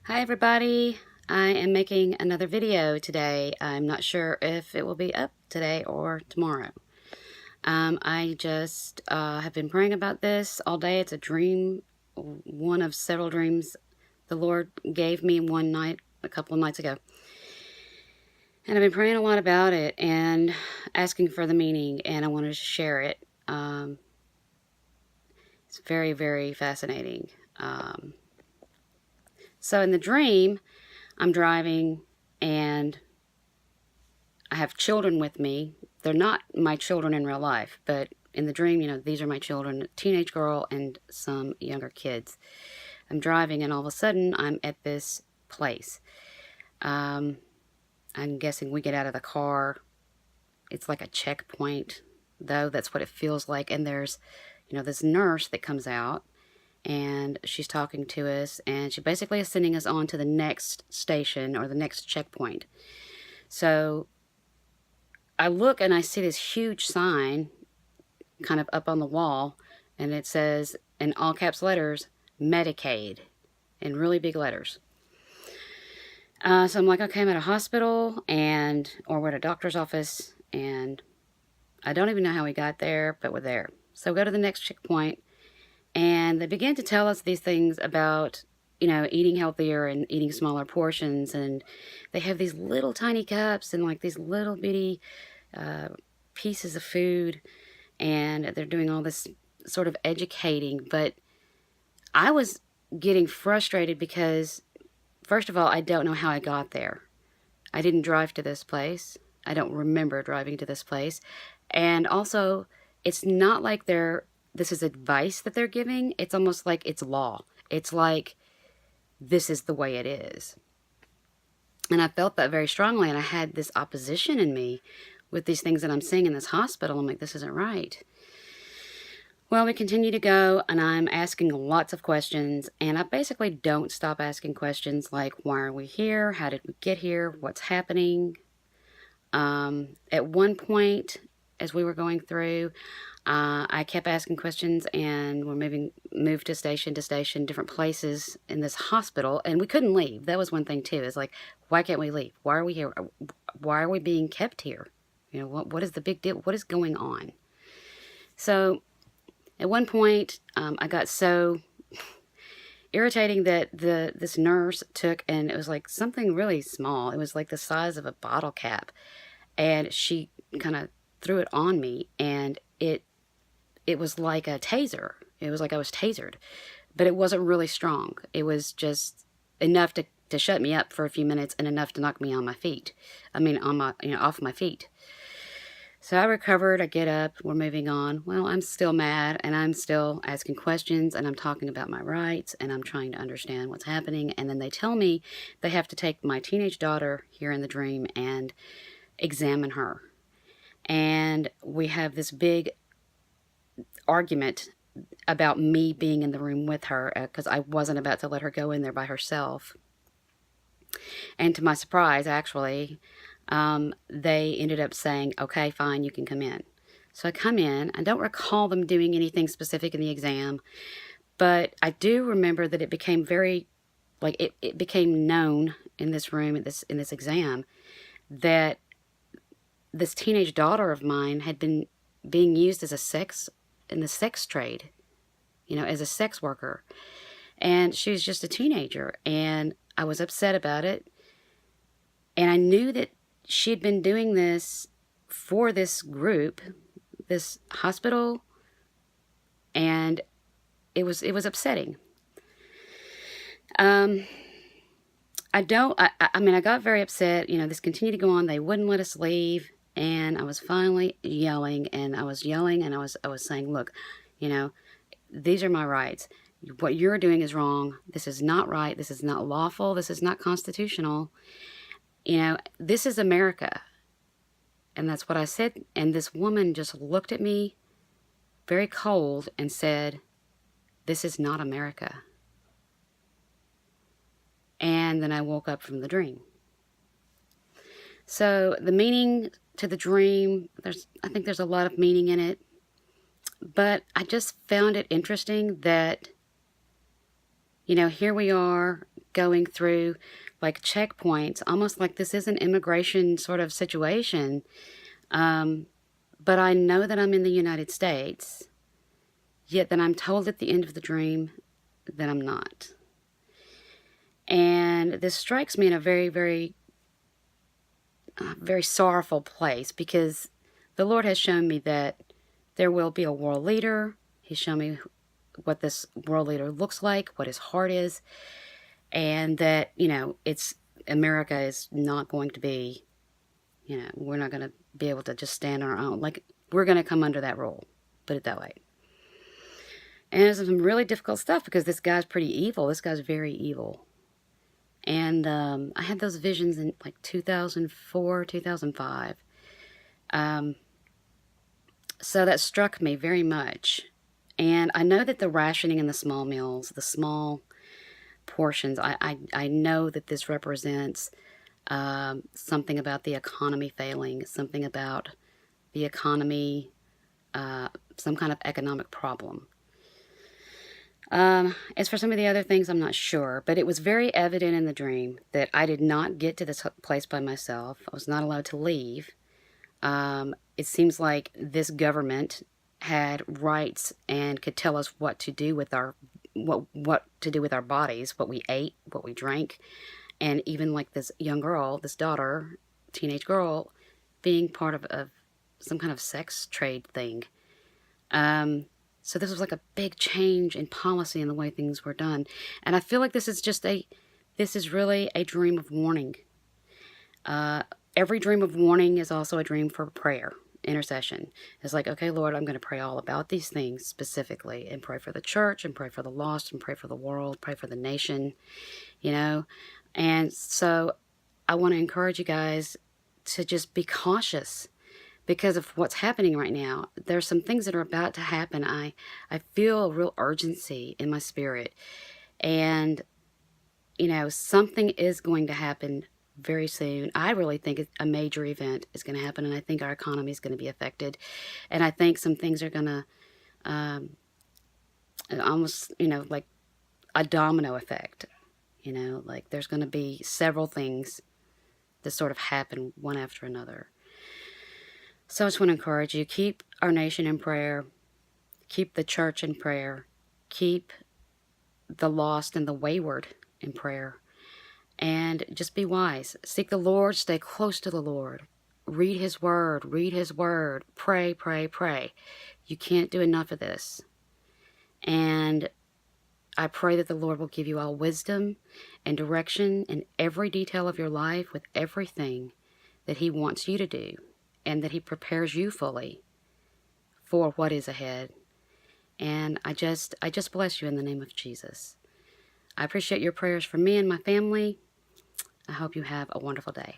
Hi everybody, I am making another video today. I'm not sure if it will be up today or tomorrow. I just have been praying about this all day. It's a dream, one of several dreams the Lord gave me one night, a couple of nights ago. And I've been praying a lot about it and asking for the meaning, and I wanted to share it. It's very, very fascinating. So in the dream, I'm driving and I have children with me. They're not my children in real life, but in the dream, these are my children, a teenage girl and some younger kids. I'm driving and all of a sudden I'm at this place. I'm guessing we get out of the car. It's like a checkpoint, though. That's what it feels like. And there's, this nurse that comes out and she's talking to us, and she basically is sending us on to the next station or the next checkpoint. So I look and I see this huge sign kind of up on the wall, and it says in all caps letters, Medicaid, in really big letters. So I'm like, okay, I'm at a hospital or we're at a doctor's office, and I don't even know how we got there, but we're there. So go to the next checkpoint, and they begin to tell us these things about, eating healthier and eating smaller portions. And they have these little tiny cups and like these little bitty pieces of food. And they're doing all this sort of educating. But I was getting frustrated because, first of all, I don't know how I got there. I didn't drive to this place. I don't remember driving to this place. And also, it's not like this is advice that they're giving. It's almost like it's law. It's like, this is the way it is. And I felt that very strongly, and I had this opposition in me with these things that I'm seeing in this hospital. I'm like, this isn't right. Well, we continue to go, and I'm asking lots of questions, and I basically don't stop asking questions like, why are we here? How did we get here? What's happening? At one point, as we were going through, I kept asking questions, and we're moved to station, different places in this hospital, and we couldn't leave. That was one thing too. It's like, why can't we leave? Why are we here? Why are we being kept here? What is the big deal? What is going on? So at one point, I got so irritating that this nurse took, and it was like something really small. It was like the size of a bottle cap, and she kind of threw it on me, and it was like a taser. It was like I was tasered, but it wasn't really strong. It was just enough to shut me up for a few minutes and enough to knock me on my feet. Off my feet. So I recovered, I get up, we're moving on. Well, I'm still mad, and I'm still asking questions, and I'm talking about my rights, and I'm trying to understand what's happening. And then they tell me they have to take my teenage daughter here in the dream and examine her. And we have this big argument about me being in the room with her, because I wasn't about to let her go in there by herself. And to my surprise, actually, they ended up saying, okay, fine, you can come in. So I come in. I don't recall them doing anything specific in the exam, but I do remember that it became it became known in this room, in this exam, that this teenage daughter of mine had been being used as in the sex trade, as a sex worker. And she was just a teenager, and I was upset about it. And I knew that she had been doing this for this group, this hospital, and it was upsetting. I got very upset. This continued to go on. They wouldn't let us leave. And I was finally yelling, and I was saying, look, these are my rights. What you're doing is wrong. This is not right. This is not lawful. This is not constitutional. This is America. And that's what I said. And this woman just looked at me very cold and said, this is not America. And then I woke up from the dream. So the meaning to the dream, I think there's a lot of meaning in it, but I just found it interesting that, here we are going through like checkpoints, almost like this is an immigration sort of situation. But I know that I'm in the United States, yet then I'm told at the end of the dream that I'm not. And this strikes me in a very, very, very sorrowful place, because the Lord has shown me that there will be a world leader. He's shown me what this world leader looks like, what his heart is, and that, America is not going to be, we're not going to be able to just stand on our own. Like, we're going to come under that rule, put it that way. And there's some really difficult stuff, because this guy's pretty evil. This guy's very evil. And I had those visions in like 2004, 2005. So that struck me very much. And I know that the rationing in the small meals, the small portions, I know that this represents something about the economy failing, something about the economy, some kind of economic problem. As for some of the other things, I'm not sure, but it was very evident in the dream that I did not get to this place by myself. I was not allowed to leave. It seems like this government had rights and could tell us what to do with our what to do with our bodies, what we ate, what we drank, and even like this young girl, this daughter, teenage girl, being part of some kind of sex trade thing. So this was like a big change in policy and the way things were done. And I feel like this is really a dream of warning. Every dream of warning is also a dream for prayer, intercession. It's like, okay, Lord, I'm going to pray all about these things specifically, and pray for the church, and pray for the lost, and pray for the world, pray for the nation, And so I want to encourage you guys to just be cautious, because of what's happening right now. There's some things that are about to happen. I feel a real urgency in my spirit. And, something is going to happen very soon. I really think a major event is going to happen, and I think our economy is going to be affected. And I think some things are going to almost, like a domino effect. Like there's going to be several things that sort of happen one after another. So I just want to encourage you, keep our nation in prayer, keep the church in prayer, keep the lost and the wayward in prayer, and just be wise. Seek the Lord, stay close to the Lord. Read His Word, pray, pray, pray. You can't do enough of this. And I pray that the Lord will give you all wisdom and direction in every detail of your life, with everything that He wants you to do, and that He prepares you fully for what is ahead. And I just bless you in the name of Jesus. I appreciate your prayers for me and my family. I hope you have a wonderful day.